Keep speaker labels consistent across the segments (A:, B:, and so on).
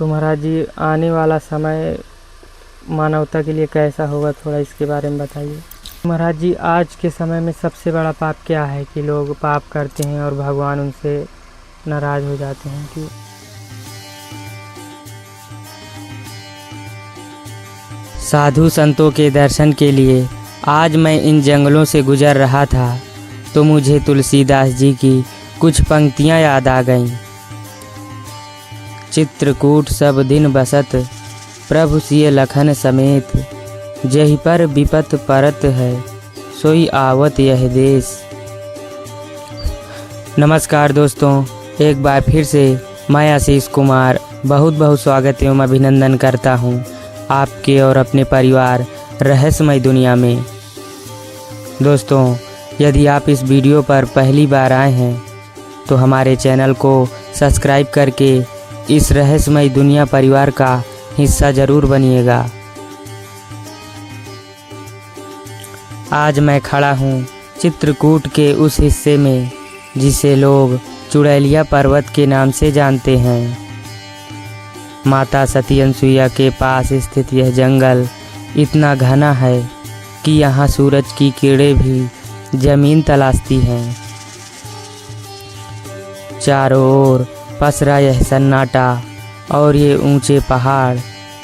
A: तो महाराज जी, आने वाला समय मानवता के लिए कैसा होगा, थोड़ा इसके बारे में बताइए। महाराज जी, आज के समय में सबसे बड़ा पाप क्या है कि लोग पाप करते हैं और भगवान उनसे नाराज हो जाते हैं कि
B: साधु संतों के दर्शन के लिए आज मैं इन जंगलों से गुजर रहा था तो मुझे तुलसीदास जी की कुछ पंक्तियां याद आ गईं। चित्रकूट सब दिन बसत, प्रभु सिय लखन समेत, जहि पर विपत परत है, सोई आवत यह देश। नमस्कार दोस्तों, एक बार फिर से मैं आशीष कुमार बहुत बहुत स्वागत एवं अभिनंदन करता हूं आपके और अपने परिवार रहस्यमय दुनिया में। दोस्तों, यदि आप इस वीडियो पर पहली बार आए हैं तो हमारे चैनल को सब्सक्राइब करके इस रहस्यमय दुनिया परिवार का हिस्सा जरूर बनिएगा। आज मैं खड़ा हूँ चित्रकूट के उस हिस्से में जिसे लोग चुड़ैलिया पर्वत के नाम से जानते हैं। माता सती अनसुईया के पास स्थित यह जंगल इतना घना है कि यहाँ सूरज की किरणें भी जमीन तलाशती हैं। चारों ओर पसरा यह सन्नाटा और ये ऊंचे पहाड़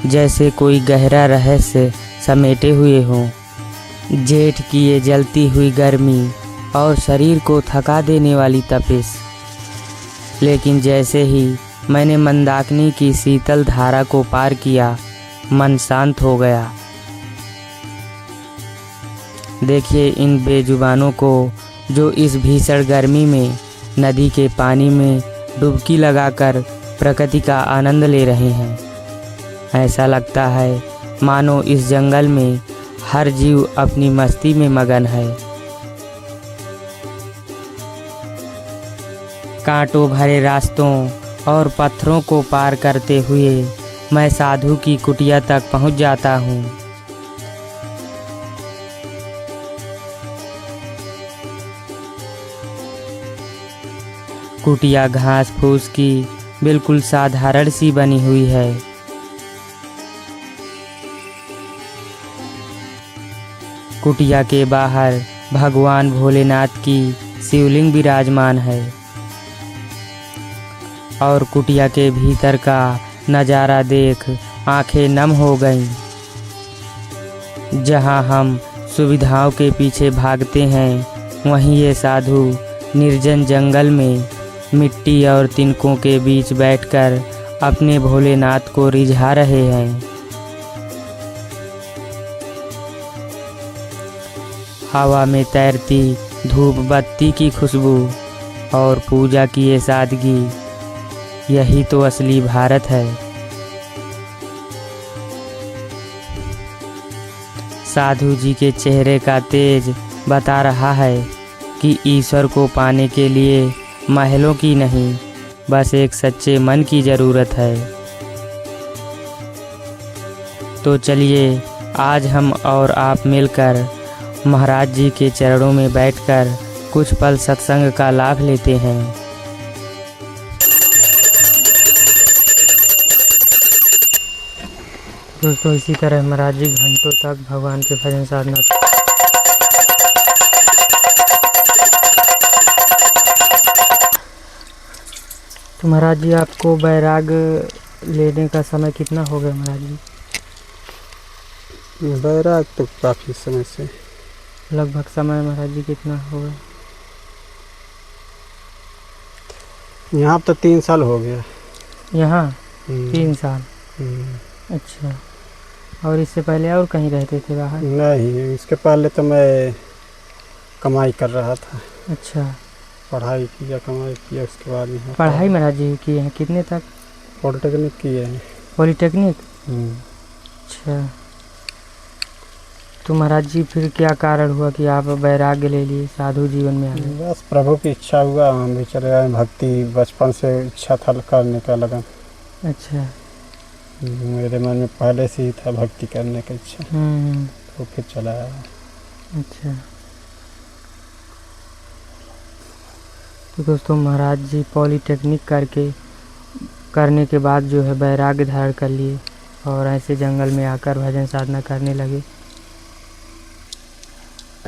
B: जैसे कोई गहरा रहस्य समेटे हुए हों। जेठ की ये जलती हुई गर्मी और शरीर को थका देने वाली तपिश। लेकिन जैसे ही मैंने मंदाकिनी की शीतल धारा को पार किया, मन शांत हो गया। देखिए इन बेजुबानों को जो इस भीषण गर्मी में नदी के पानी में डुबकी लगाकर प्रकृति का आनंद ले रहे हैं। ऐसा लगता है मानो इस जंगल में हर जीव अपनी मस्ती में मगन है। कांटों भरे रास्तों और पत्थरों को पार करते हुए मैं साधु की कुटिया तक पहुंच जाता हूं। कुटिया घास फूस की बिल्कुल साधारण सी बनी हुई है। कुटिया के बाहर भगवान भोलेनाथ की शिवलिंग विराजमान है और कुटिया के भीतर का नज़ारा देख आंखें नम हो गईं। जहां हम सुविधाओं के पीछे भागते हैं, वहीं ये साधु निर्जन जंगल में मिट्टी और तिनकों के बीच बैठकर अपने भोलेनाथ को रिझा रहे हैं। हवा में तैरती धूप बत्ती की खुशबू और पूजा की ये सादगी, यही तो असली भारत है। साधु जी के चेहरे का तेज बता रहा है कि ईश्वर को पाने के लिए महलों की नहीं, बस एक सच्चे मन की ज़रूरत है। तो चलिए आज हम और आप मिलकर महाराज जी के चरणों में बैठकर कुछ पल सत्संग का लाभ लेते हैं।
A: दोस्तों, इसी तरह महाराज जी घंटों तक भगवान के भजन साधना तो महाराज जी, आपको बैराग लेने का समय कितना हो गया महाराज जी?
C: बैराग तो काफ़ी समय से।
A: लगभग समय महाराज जी कितना हो गया?
C: यहाँ तो 3 साल हो गया।
A: यहाँ 3 साल? अच्छा। और इससे पहले और कहीं रहते थे बाहर?
C: नहीं, इसके पहले तो मैं कमाई कर रहा था।
A: अच्छा।
C: पढ़ाई किया, कमाई किया, उसके बाद यहाँ
A: पढ़ाई महाराज जी किए हैं? कितने तक?
C: पॉलिटेक्निक किए हैं।
A: पॉलिटेक्निक? अच्छा। तो महाराज जी फिर क्या कारण हुआ कि आप वैराग्य ले लिए, साधु जीवन में आ गए?
C: बस प्रभु की इच्छा हुआ, हम भी चले आए। भक्ति बचपन से इच्छा था करने का, लगन।
A: अच्छा।
C: मेरे मन में पहले से ही था भक्ति करने की इच्छा, तो फिर चला आया।
A: अच्छा। तो दोस्तों, महाराज जी पॉलिटेक्निक करके करने के बाद जो है वैराग्य धारण कर लिए और ऐसे जंगल में आकर भजन साधना करने लगे।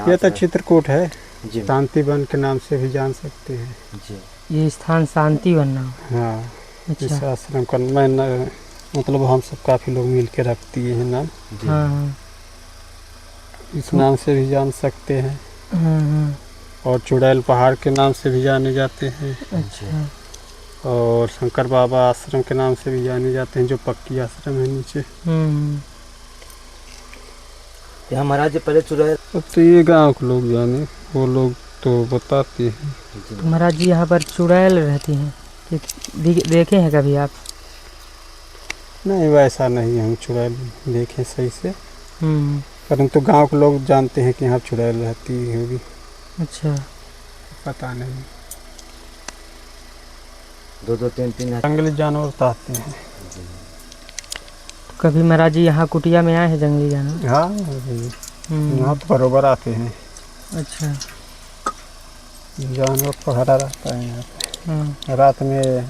C: ये तो चित्रकूट है,
B: जी
C: शांति वन के नाम से भी जान सकते हैं।
B: जी।
A: ये स्थान शांति बनना हो।
C: हाँ, इस
A: अच्छा।
C: आश्रम का मैं मतलब हम सब काफ़ी लोग मिल के रखती है नाम,
A: हाँ हाँ
C: इस नाम से भी जान सकते हैं।
A: हाँ।
C: और चुड़ैल पहाड़ के नाम से भी जाने जाते हैं,
A: अच्छा।
C: और शंकर बाबा आश्रम के नाम से भी जाने जाते हैं, जो पक्की आश्रम है नीचे।
B: यहाँ महाराज जी पहले चुड़ैल।
C: अब तो ये गांव के लोग जाने, वो लोग तो बताते हैं।
A: तो महाराज जी यहाँ पर चुड़ैल रहती हैं कि देखे हैं कभी आप?
C: नहीं, वैसा नहीं हम चुड़ैल देखें सही से,
A: हम्म।
C: परंतु गांव के लोग जानते हैं कि यहाँ चुड़ैल रहती होगी।
A: अच्छा।
C: पता नहीं,
B: दो तीन
C: जंगली जानवर तो आते हैं।
A: कभी महाराज जी यहाँ कुटिया में आए हैं जंगली जानवर?
C: हाँ, यहाँ तो बरोबर आते हैं।
A: अच्छा।
C: जानवर पहरा रहता है यहाँ
A: हाँ।
C: पे, रात में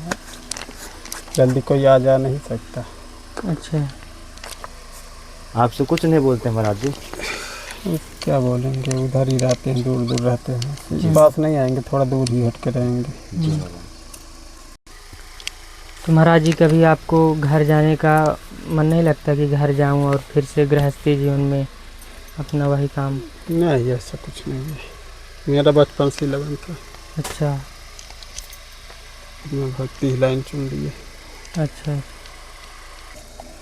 C: जल्दी कोई आ जा नहीं सकता।
A: अच्छा।
B: आपसे कुछ नहीं बोलते महाराज जी?
C: क्या बोलेंगे, उधर ही रहते हैं, दूर दूर रहते हैं, पास नहीं आएंगे, थोड़ा दूर ही हट के रहेंगे।
A: तो महाराज जी कभी आपको घर जाने का मन नहीं लगता कि घर जाऊं और फिर से गृहस्थी जीवन में अपना वही काम?
C: नहीं, ऐसा कुछ नहीं है, मेरा बचपन से लगन था।
A: अच्छा।
C: मैं भक्ति लाइन चुन ली है।
A: अच्छा।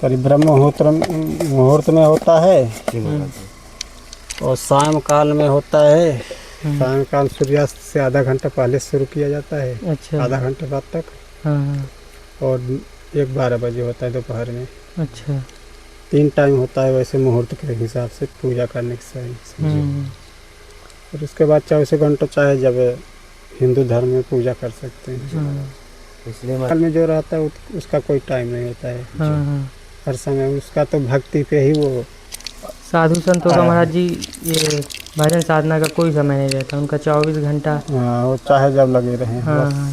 C: करीब ब्रह्म मुहूर्त में होता है और शाम काल में होता है। शाम काल सूर्यास्त से आधा घंटा पहले शुरू किया जाता है,
A: अच्छा।
C: आधा घंटे बाद तक,
A: हाँ।
C: और 1-12 बजे होता है दोपहर में।
A: अच्छा।
C: 3 टाइम होता है वैसे मुहूर्त के हिसाब से पूजा करने के सही। और उसके बाद 24 घंटों चाहे जब हिंदू धर्म में पूजा कर सकते हैं।
B: इसलिए
C: काल में जो रहता है उसका कोई टाइम नहीं होता है।
A: हाँ।
C: हर समय उसका तो भक्ति पे ही वो।
A: साधु संतों का महाराज जी ये भजन साधना का कोई समय नहीं रहता, उनका 24 घंटा।
C: हाँ, वो चाहे जब लगे रहें।
A: हाँ
C: बस।
A: हाँ।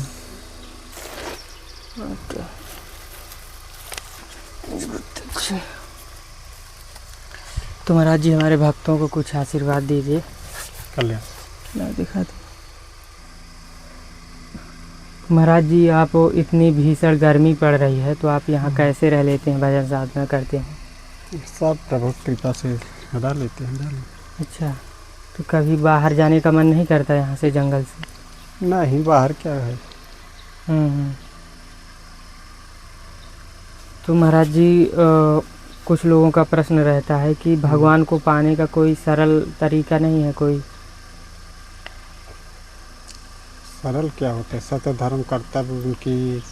A: तो महाराज जी हमारे भक्तों को कुछ आशीर्वाद दीजिए।
C: कल्याण।
A: ना दिखा दो महाराज जी, आप इतनी भीषण गर्मी पड़ रही है तो आप यहाँ कैसे रह लेते हैं, भजन साधना करते हैं?
C: सब प्रभु कृपा से डाल लेते हैं।
A: अच्छा। तो कभी बाहर जाने का मन नहीं करता यहाँ से, जंगल से?
C: नहीं, बाहर क्या है।
A: तो महाराज जी कुछ लोगों का प्रश्न रहता है कि भगवान को पाने का कोई सरल तरीका नहीं है कोई?
C: सरल क्या होता है, सत्य धर्म कर्तव्य उनकी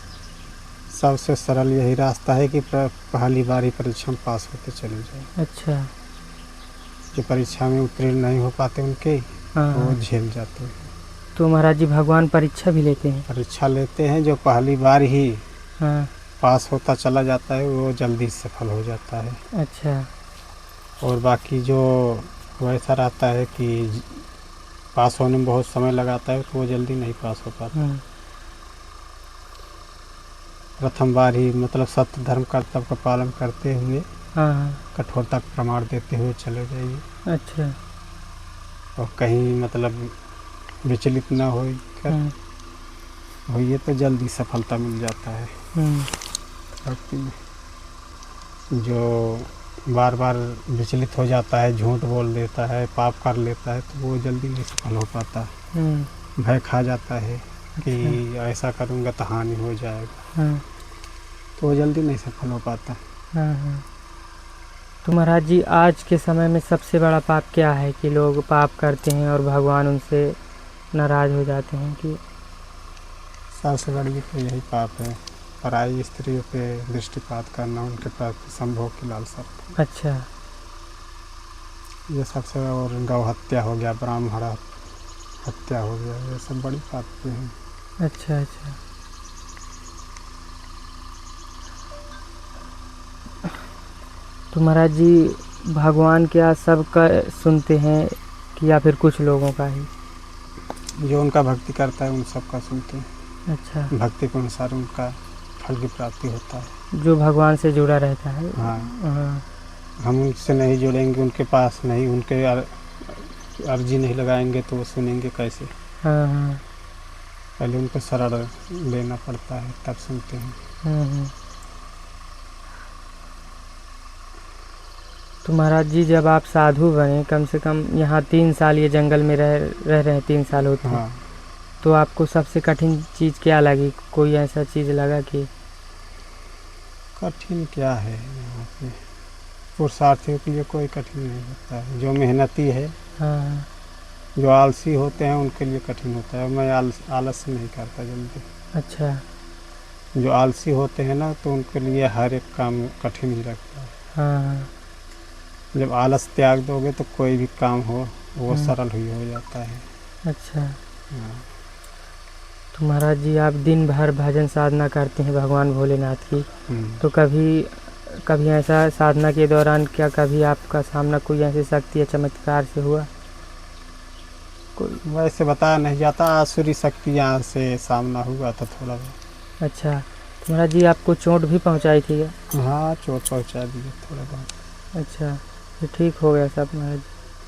C: सबसे सरल यही रास्ता है कि पहली बार ही परीक्षा में पास होते चले जाए।
A: अच्छा।
C: जो परीक्षा में उत्तीर्ण नहीं हो पाते उनके, वो झेल जाते हैं।
A: तो महाराज जी भगवान परीक्षा भी लेते हैं?
C: परीक्षा लेते हैं, जो पहली बार ही
A: हाँ।
C: पास होता चला जाता है वो जल्दी सफल हो जाता है।
A: अच्छा।
C: और बाकी जो वैसा रहता है कि पास होने में बहुत समय लगाता है तो वो जल्दी नहीं पास हो पाता। प्रथम बार ही मतलब सत्य धर्म कर्तव्य का पालन करते हुए, कठोरता का प्रमाण देते हुए चले जाइए।
A: अच्छा।
C: और कहीं मतलब विचलित ना होइए तो जल्दी सफलता मिल जाता है। भक्ति में जो बार बार विचलित हो जाता है, झूठ बोल देता है, पाप कर लेता है, तो वो जल्दी नहीं सफल हो पाता। भय खा जाता है कि ऐसा करूँगा तो हानि हो जाएगा, तो वो जल्दी नहीं सफल हो पाता।
A: तो महाराज जी आज के समय में सबसे बड़ा पाप क्या है कि लोग पाप करते हैं और भगवान उनसे नाराज़ हो जाते हैं? कि
C: सबसे बड़ी तो यही पाप है, पराई स्त्रियों पे दृष्टिपात करना, उनके प्रति संभोग की लालसा।
A: अच्छा।
C: ये सबसे, और गौ हत्या हो गया, ब्राह्मण हत्या हो गया, ये सब बड़ी पाप हैं।
A: अच्छा अच्छा। तो महाराज जी भगवान क्या सबका सुनते हैं कि या फिर कुछ लोगों का ही?
C: जो उनका भक्ति करता है उन सबका सुनते हैं।
A: अच्छा।
C: भक्ति के अनुसार उनका फल की प्राप्ति होता है।
A: जो भगवान से जुड़ा रहता है।
C: हाँ,
A: हाँ।
C: हम उनसे नहीं जुड़ेंगे, उनके पास नहीं, उनके अर्जी नहीं लगाएंगे तो वो सुनेंगे कैसे।
A: हाँ हाँ।
C: पहले उनको शरण लेना पड़ता है तब सुनते हैं।
A: हम्म। तो महाराज जी जब आप साधु बने, कम से कम यहाँ 3 साल ये जंगल में रह रहे 3 साल होते हैं,
C: हाँ,
A: तो आपको सबसे कठिन चीज़ क्या लगी? कोई ऐसा चीज़ लगा कि
C: कठिन क्या है यहाँ पे? पुरुषार्थियों के लिए कोई कठिन नहीं होता है। जो मेहनती है,
A: हाँ
C: जो आलसी होते हैं उनके लिए कठिन होता है। मैं आलस नहीं करता जल्दी।
A: अच्छा।
C: जो आलसी होते हैं ना तो उनके लिए हर एक काम कठिन ही लगता है।
A: हाँ।
C: जब आलस त्याग दोगे तो कोई भी काम हो वो
A: हम्म।
C: सरल ही हो जाता है।
A: अच्छा।
C: हाँ।
A: तो महाराज जी आप दिन भर भजन साधना करते हैं भगवान भोलेनाथ की,
C: हम्म।
A: तो कभी ऐसा साधना के दौरान क्या कभी आपका सामना कोई ऐसी शक्ति या चमत्कार से हुआ?
C: कोई वैसे बताया नहीं जाता, आसुरी शक्तियाँ से सामना हुआ था थोड़ा बहुत।
A: अच्छा। तो महाराज जी आपको चोट भी पहुंचाई थी क्या?
C: हाँ, चोट पहुँचा दिया थोड़ा बहुत।
A: अच्छा, ये ठीक हो गया सब महाराज?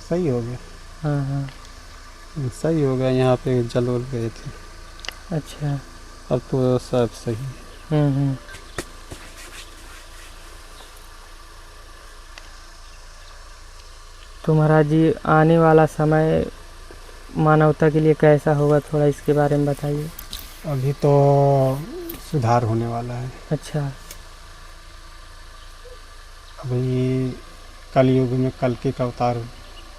C: सही हो गया।
A: हाँ हाँ।
C: सही हो गया। यहाँ पे जलोल गए थे,
A: अच्छा।
C: अब तो सब सही है।
A: हम्म। तो महाराज जी आने वाला समय मानवता के लिए कैसा होगा, थोड़ा इसके बारे में बताइए।
C: अभी तो सुधार होने वाला है।
A: अच्छा।
C: अभी कलयुग में कल्कि का अवतार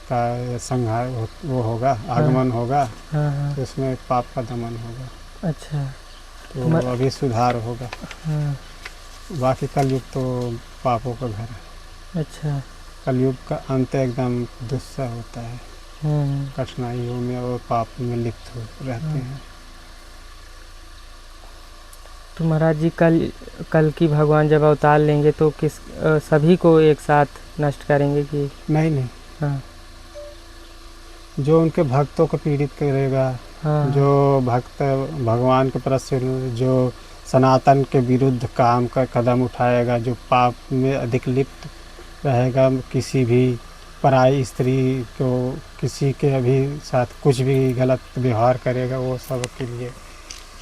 C: का संहार वो होगा, आगमन होगा,
A: हाँ हाँ।
C: तो उसमें पाप का दमन होगा,
A: अच्छा।
C: तो अभी सुधार होगा।
A: हाँ।
C: बाकी कलयुग तो पापों का घर है।
A: अच्छा।
C: कलयुग का अंत एकदम दुस्सह होता है, कठिनाइयों में और पाप में लिप्त हो रहते हैं।
A: तो महाराज जी कल की भगवान जब अवतार लेंगे तो सभी को एक साथ नष्ट करेंगे कि?
C: नहीं।
A: हाँ।
C: जो उनके भक्तों को पीड़ित करेगा,
A: हाँ।
C: जो भक्त भगवान के प्रति जो सनातन के विरुद्ध काम का कदम उठाएगा, जो पाप में अधिक लिप्त रहेगा, किसी भी पराई स्त्री को, किसी के अभी साथ कुछ भी गलत व्यवहार करेगा, वो सब के लिए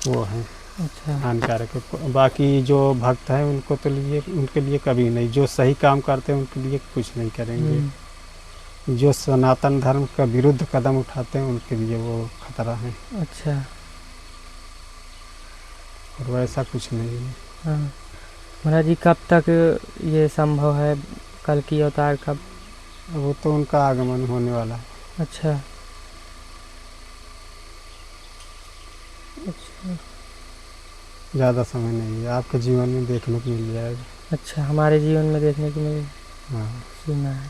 C: वो है
A: अच्छा।
C: हानिकारक है। बाकी जो भक्त हैं उनके लिए कभी नहीं। जो सही काम करते हैं उनके लिए कुछ नहीं करेंगे। जो सनातन धर्म का विरुद्ध कदम उठाते हैं उनके लिए वो खतरा है।
A: अच्छा।
C: और वैसा कुछ नहीं है।
A: हाँ। महाराज जी कब तक ये संभव है, कल की अवतार कब?
C: वो तो उनका आगमन होने वाला है।
A: अच्छा। अच्छा।
C: ज़्यादा समय नहीं है, आपके जीवन में देखने को मिल जाएगा।
A: अच्छा, हमारे जीवन में देखने को मिले।
C: हाँ।
A: सुना है।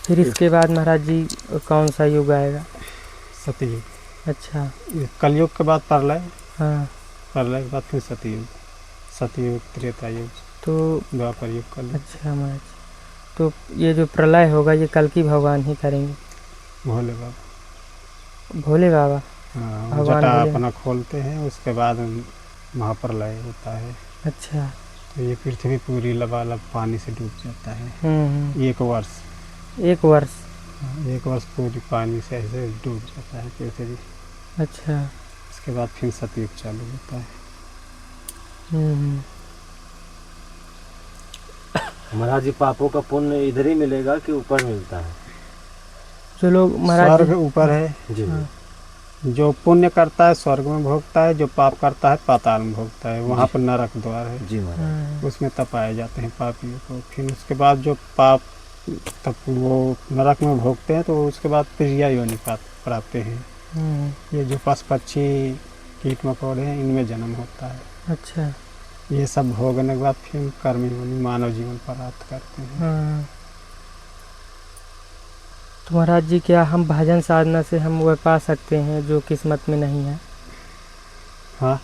A: फिर इसके बाद महाराज जी कौन सा युग आएगा?
C: सतयुग।
A: अच्छा।
C: कलयुग के बाद प्रलय,
A: हाँ।
C: प्रलय के बाद फिर सतयुग, सतयुग, त्रेता युग,
A: तो
C: द्वापर युग, कलयुग।
A: अच्छा महाराज, तो ये जो प्रलय होगा ये कल की भगवान ही करेंगे?
C: भोले बाबा।
A: भोले बाबा?
C: हाँ,
A: भगवान
C: जटा
A: भोले।
C: अपना खोलते हैं, उसके बाद महाप्रलय होता है।
A: अच्छा।
C: तो ये पृथ्वी पूरी लबालब पानी से डूब जाता है। 1 वर्ष।
A: 1 वर्ष?
C: 1 वर्ष पूरी पानी से ऐसे डूब जाता है पृथ्वी।
A: अच्छा।
C: उसके बाद फिर सतयुग चालू होता है।
D: महाराज जी पापों का पुण्य इधर ही मिलेगा कि ऊपर मिलता है?
A: जो लोग महाराज
C: स्वर्ग ऊपर है।
D: जी।
A: हाँ।
C: जो पुण्य करता है स्वर्ग में भोगता है, जो पाप करता है पाताल में भोगता है। वहाँ पर नरक द्वार है।
D: जी महाराज।
C: उसमें तपाए जाते हैं पापियों को। फिर उसके बाद जो पाप तब वो नरक में भोगते हैं तो उसके बाद प्रिया योनि प्राप्त हैं। ये जो पशु पक्षी कीट मकोड़े हैं इनमें जन्म होता है।
A: अच्छा।
C: ये सब भोगने के बाद फिर कर्म योनि मानव जीवन प्राप्त करते हैं।
A: हाँ। तो महाराज जी क्या हम भजन साधना से हम वह पा सकते हैं जो किस्मत में नहीं है?
C: हाँ,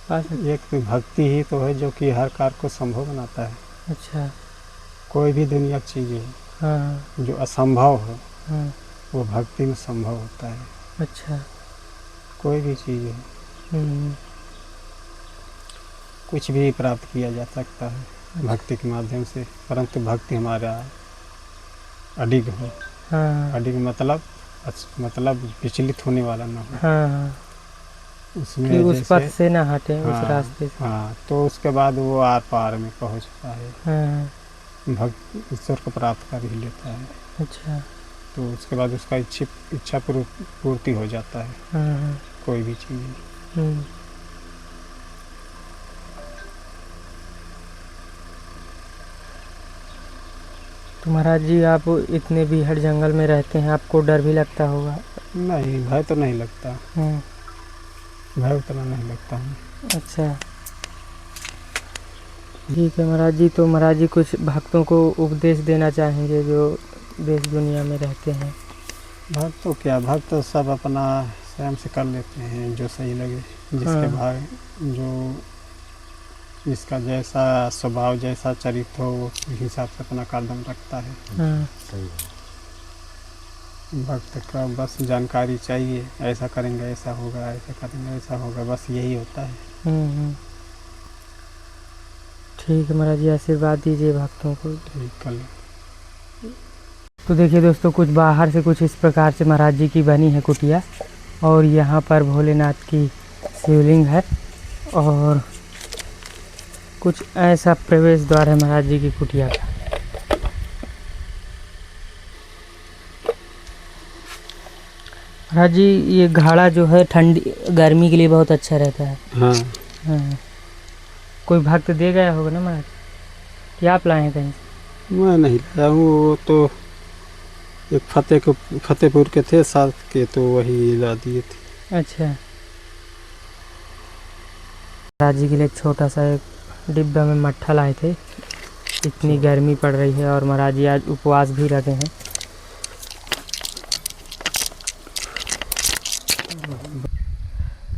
A: पा सकते।
C: एक तो भक्ति ही तो है जो कि हर कार्य को संभव बनाता है।
A: अच्छा।
C: कोई भी दुनिया की चीज़ है
A: हाँ।
C: जो असंभव हो
A: हाँ।
C: वो भक्ति में संभव होता है।
A: अच्छा।
C: कोई भी चीज़ है। कुछ भी प्राप्त किया जा सकता है भक्ति के माध्यम से, परंतु भक्ति हमारा अडिग हो।
A: हाँ
C: अडिग मतलब विचलित होने वाला ना हो।
A: हाँ,
C: उसमें
A: कि उस
C: जैसे
A: पथ से ना हटे, उस
C: हाँ,
A: रास्ते से।
C: हाँ, तो उसके बाद वो आर पार में पहुंचता है,
A: हाँ
C: भक्त ईश्वर को प्राप्त कर ही लेता है।
A: अच्छा।
C: तो उसके बाद उसका इच्छा पूर्ति हो जाता है,
A: हाँ हाँ।
C: कोई भी चीज़।
A: हम्म। तो महाराज जी, आप इतने बीहड़ जंगल में रहते हैं, आपको डर भी लगता होगा?
C: नहीं, भय तो नहीं लगता,
A: हाँ
C: भय उतना नहीं लगता है।
A: अच्छा, ठीक है महाराज जी। तो महाराज जी कुछ भक्तों को उपदेश देना चाहेंगे जो देश दुनिया में रहते हैं?
C: भक्त तो क्या, भक्त तो सब अपना स्वयं से कर लेते हैं जो सही लगे, जिसके भाग जो जिसका जैसा स्वभाव जैसा चरित्र हो उस हिसाब से अपना कदम रखता है।
A: हाँ
D: सही है।
C: भक्त का बस जानकारी चाहिए, ऐसा करेंगे ऐसा होगा, ऐसा करेंगे ऐसा होगा, बस यही होता है।
A: हम्म। ठीक है महाराज जी, आशीर्वाद दीजिए भक्तों को।
C: ठीक, कल
A: तो देखिए दोस्तों, कुछ बाहर से कुछ इस प्रकार से महाराज जी की बनी है कुटिया, और यहाँ पर भोलेनाथ की शिवलिंग है, और कुछ ऐसा प्रवेश द्वार है महाराज जी की कुटिया का। महाराज जी, ये घड़ा जो है ठंडी गर्मी के लिए बहुत अच्छा रहता है।
C: हाँ,
A: हाँ। कोई भक्त दे गया होगा ना महाराज, कि आप लाए हैं कहीं से?
C: मैं नहीं लाया हूँ, वो तो एक फतेहपुर के थे साथ के, तो वही ला दिए थे।
A: अच्छा, महाराज जी के लिए एक छोटा सा एक डिब्बा में मट्ठा लाए थे। इतनी गर्मी पड़ रही है और महाराज जी आज उपवास भी रखे हैं।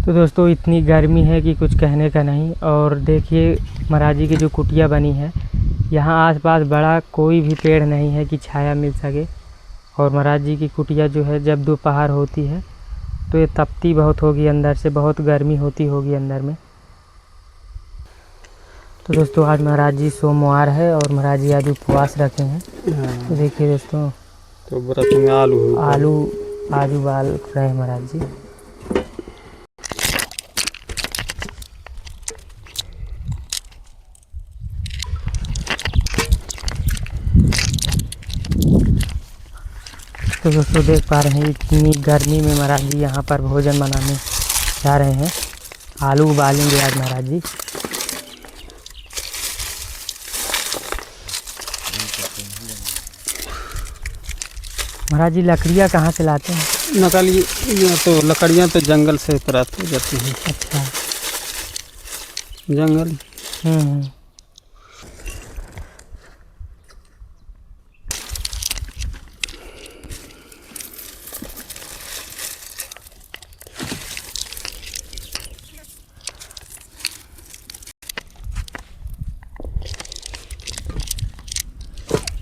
A: तो दोस्तों, इतनी गर्मी है कि कुछ कहने का नहीं। और देखिए महाराज जी की जो कुटिया बनी है, यहाँ आसपास बड़ा कोई भी पेड़ नहीं है कि छाया मिल सके। और महाराज जी की कुटिया जो है, जब दोपहर होती है तो ये तपती बहुत होगी, अंदर से बहुत गर्मी होती होगी अंदर में। तो दोस्तों, आज महाराज जी सोमवार है और महाराज जी आज उपवास रखे हैं।
C: हाँ,
A: तो देखिए दोस्तों,
C: तो व्रत में आलू
A: आज उबाल रहे हैं महाराज जी। तो दोस्तों, देख पा रहे हैं इतनी गर्मी में महाराज जी यहाँ पर भोजन बनाने जा रहे हैं। आलू उबालेंगे आज महाराज जी। महाराज जी, लकड़ियाँ कहाँ से लाते हैं?
C: लकड़ियाँ तो जंगल से प्राप्त हो जाती हैं।
A: अच्छा।
C: जंगल।
A: हम्म।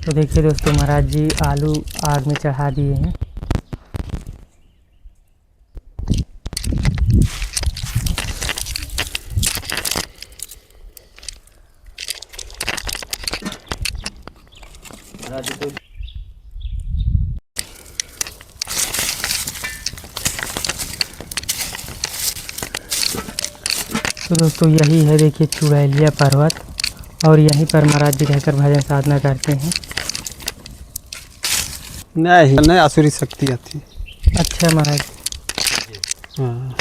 A: तो देखिए दोस्तों, महाराज जी आलू आग में चढ़ा दिए हैं। तो दोस्तों, यही है देखिए चुड़ैलिया पर्वत, और यहीं पर महाराज जी रहकर भजन साधना करते हैं।
C: नहीं, आसुरी शक्ति आती।
A: अच्छा महाराज।
C: हाँ,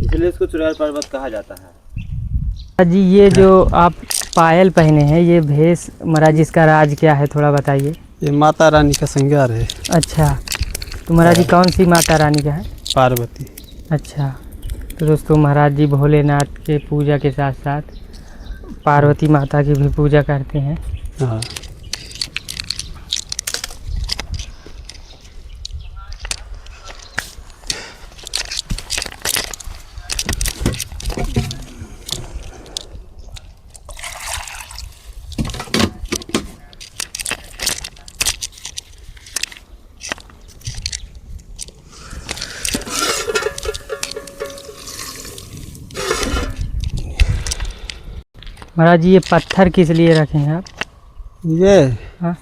D: इसलिए इसको चुड़ैल पर्वत कहा जाता है।
A: महाराज जी, ये जो आप पायल पहने हैं, ये भेष महाराज जी, इसका राज क्या है, थोड़ा बताइए।
C: ये माता रानी का श्रृंगार है।
A: अच्छा, तो महाराज जी कौन सी माता रानी का है?
C: पार्वती।
A: अच्छा, तो दोस्तों, महाराज जी भोलेनाथ के पूजा के साथ साथ पार्वती माता की भी पूजा करते हैं।
C: हाँ,
A: महाराज जी ये पत्थर किस लिए रखे हैं आप?
C: ये
A: हाँ।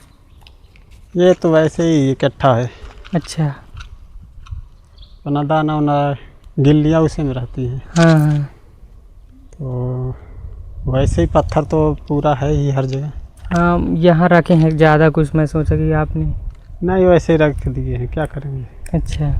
C: ये तो वैसे ही इकट्ठा है,
A: अच्छा।
C: अपना दाना वाना गिल्लियाँ उसी में रहती हैं,
A: हाँ हाँ।
C: तो वैसे ही पत्थर तो पूरा है ही हर जगह।
A: हाँ यहाँ रखे हैं ज़्यादा कुछ, मैं सोचा कि आपने।
C: नहीं, वैसे ही रख दिए हैं, क्या करेंगे।
A: अच्छा।